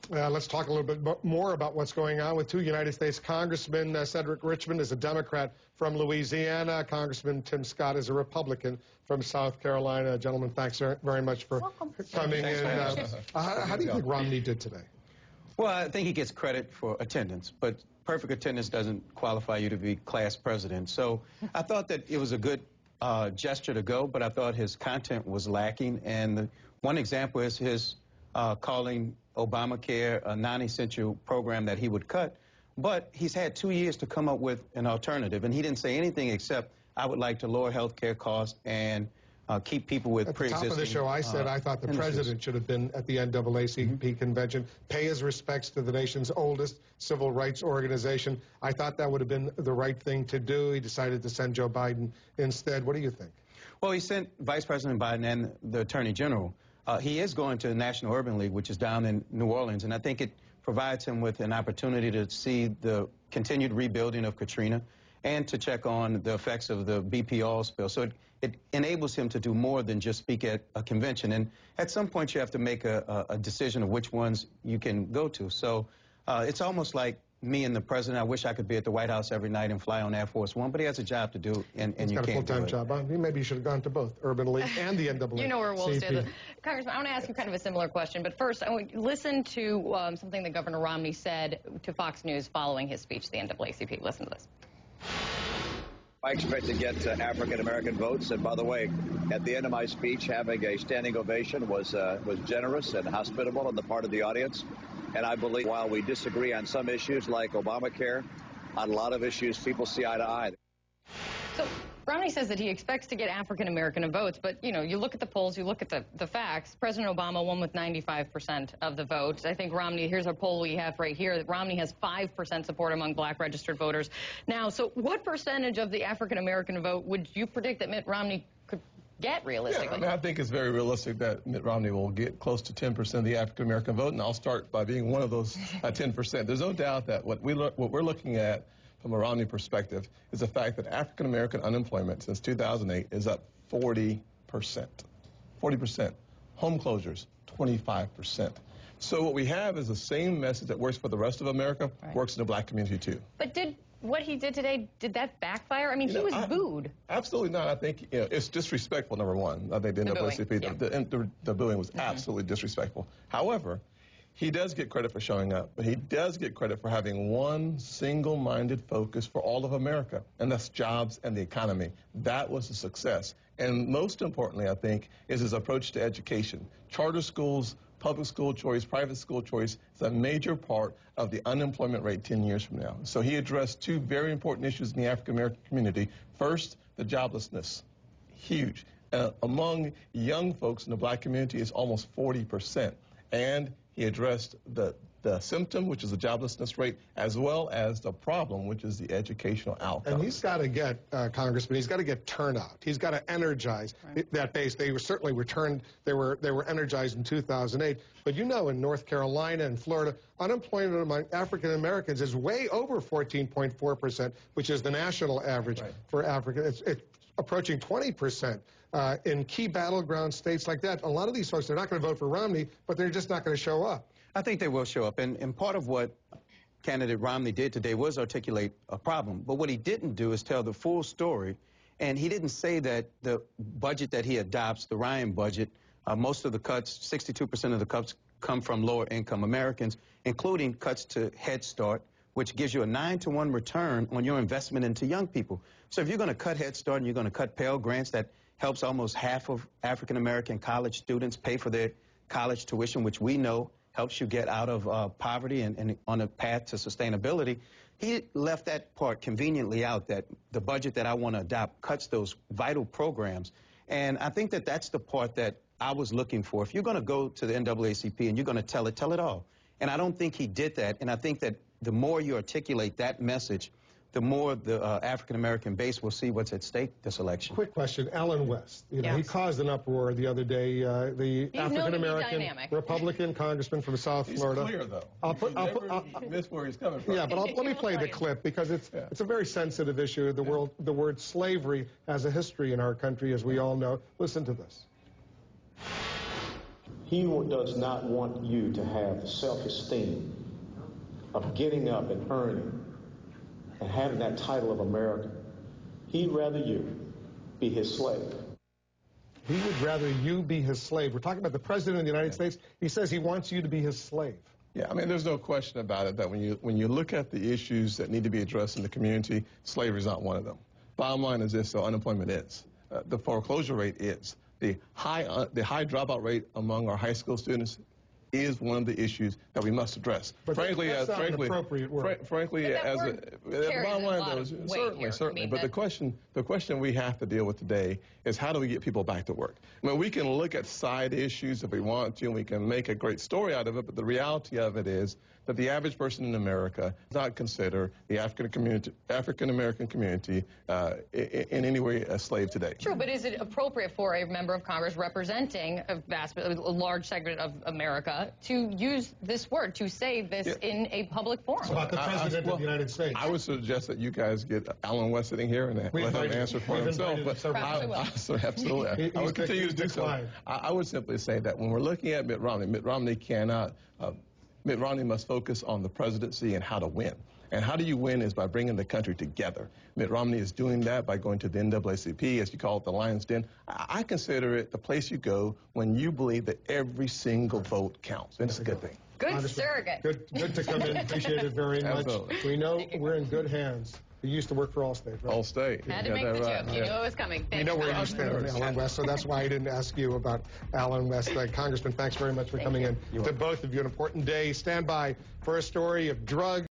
Let's talk a little bit more about what's going on with two United States congressmen. Cedric Richmond is a Democrat from Louisiana. Congressman Tim Scott is a Republican from South Carolina. Gentlemen, thanks very much for coming in. How do you think Romney did today? Well, I think he gets credit for attendance, but perfect attendance doesn't qualify you to be class president. So I thought that it was a good gesture to go, but I thought his content was lacking. And one example is his calling Obamacare a non-essential program that he would cut. But he's had 2 years to come up with an alternative, and he didn't say anything except, I would like to lower health care costs and keep people with pre-existing. At the top of the show, I said I thought the president should have been at the NAACP convention, pay his respects to the nation's oldest civil rights organization. I thought that would have been the right thing to do. He decided to send Joe Biden instead. What do you think? Well, he sent Vice President Biden and the Attorney General. He is going to the National Urban League, which is down in New Orleans, and I think it provides him with an opportunity to see the continued rebuilding of Katrina and to check on the effects of the BP oil spill. So it enables him to do more than just speak at a convention. And at some point, you have to make a decision of which ones you can go to. So it's almost like me and the president. I wish I could be at the White House every night and fly on Air Force One, but he has a job to do, and you can't do it. He's got a full-time job. Maybe you should have gone to both Urban League and the NAACP. You know where we'll stand. Congressman, I want to ask you kind of a similar question, but first, I want to listen to something that Governor Romney said to Fox News following his speech to the NAACP. Listen to this. I expect to get African-American votes, and by the way, at the end of my speech, having a standing ovation was generous and hospitable on the part of the audience. And I believe while we disagree on some issues like Obamacare, on a lot of issues, people see eye to eye. So Romney says that he expects to get African-American votes, but, you know, you look at the polls, you look at the facts. President Obama won with 95% of the votes. I think Romney, here's our poll we have right here, that Romney has 5% support among black registered voters. Now, so what percentage of the African-American vote would you predict that Mitt Romney could get realistically? Yeah, I mean, I think it's very realistic that Mitt Romney will get close to 10% of the African-American vote, and I'll start by being one of those 10%. There's no doubt that what we're looking at from a Romney perspective is the fact that African-American unemployment since 2008 is up 40%. 40%. Home closures, 25%. So what we have is the same message that works for the rest of America, works in the black community too. But what he did today, did that backfire? I mean, he was booed. Absolutely not. I think it's disrespectful, number one. I think the NAACP, the booing was absolutely disrespectful. However, he does get credit for showing up, but he does get credit for having one single-minded focus for all of America, and that's jobs and the economy. That was a success. And most importantly, I think, is his approach to education. Charter schools, public school choice, private school choice is a major part of the unemployment rate 10 years from now. So he addressed two very important issues in the African-American community. First, the joblessness, huge. Among young folks in the black community, it's almost 40%. And he addressed the symptom, which is the joblessness rate, as well as the problem, which is the educational outcomes. And he's got to get, Congressman, he's got to get turnout. He's got to energize that base. They were certainly returned. They were energized in 2008. But you know, in North Carolina and Florida, unemployment among African Americans is way over 14.4%, which is the national average for African. It's approaching 20%. In key battleground states like that, a lot of these folks, they're not going to vote for Romney, but they're just not going to show up. I think they will show up. And part of what candidate Romney did today was articulate a problem. But what he didn't do is tell the full story. And he didn't say that the budget that he adopts, the Ryan budget, most of the cuts, 62% of the cuts come from lower-income Americans, including cuts to Head Start, which gives you a 9-to-1 return on your investment into young people. So if you're going to cut Head Start and you're going to cut Pell Grants, that helps almost half of African-American college students pay for their college tuition, which we know helps you get out of poverty and on a path to sustainability. He left that part conveniently out, that the budget that I want to adopt cuts those vital programs. And I think that that's the part that I was looking for. If you're going to go to the NAACP and you're going to tell it all. And I don't think he did that. And I think that the more you articulate that message, the more the African-American base will see what's at stake this election. Quick question, Alan West. You know, he caused an uproar the other day. The African-American Republican congressman from South Florida. He's clear, though. You miss where he's coming from. Yeah, but let me play the clip because it's a very sensitive issue. The word slavery has a history in our country, as we all know. Listen to this. He does not want you to have the self-esteem of getting up and earning and having that title of American. He'd rather you be his slave. He would rather you be his slave. We're talking about the President of the United States. He says he wants you to be his slave. Yeah, I mean, there's no question about it that when you look at the issues that need to be addressed in the community, slavery is not one of them. Bottom line is this, so unemployment is. The foreclosure rate is. The high dropout rate among our high school students is one of the issues that we must address. But frankly, that's not an appropriate word. Frankly, the bottom line is certainly. But the question we have to deal with today is how do we get people back to work? I mean, we can look at side issues if we want to, and we can make a great story out of it. But the reality of it is that the average person in America does not consider the African American community in any way a slave today. True, but is it appropriate for a member of Congress representing a large segment of America to use this word, to say this in a public forum? It's about the President of the United States. I would suggest that you guys get Alan West sitting here and let him answer for himself. But absolutely. I would continue to do so. I would simply say that when we're looking at Mitt Romney cannot, Mitt Romney must focus on the presidency and how to win. And how do you win is by bringing the country together. Mitt Romney is doing that by going to the NAACP, as you call it, the Lion's Den. I consider it the place you go when you believe that every single vote counts. And it's a good thing. Good surrogate. Good to come in. Appreciate it very much. Absolutely. We know we're in good hands. You used to work for Allstate, right? Allstate. Had to make the joke. You knew it was coming. You know where you stand on Alan West, so that's why I didn't ask you about Alan West. Congressman, thanks very much for coming in. To both of you, an important day. Stand by for a story of drugs.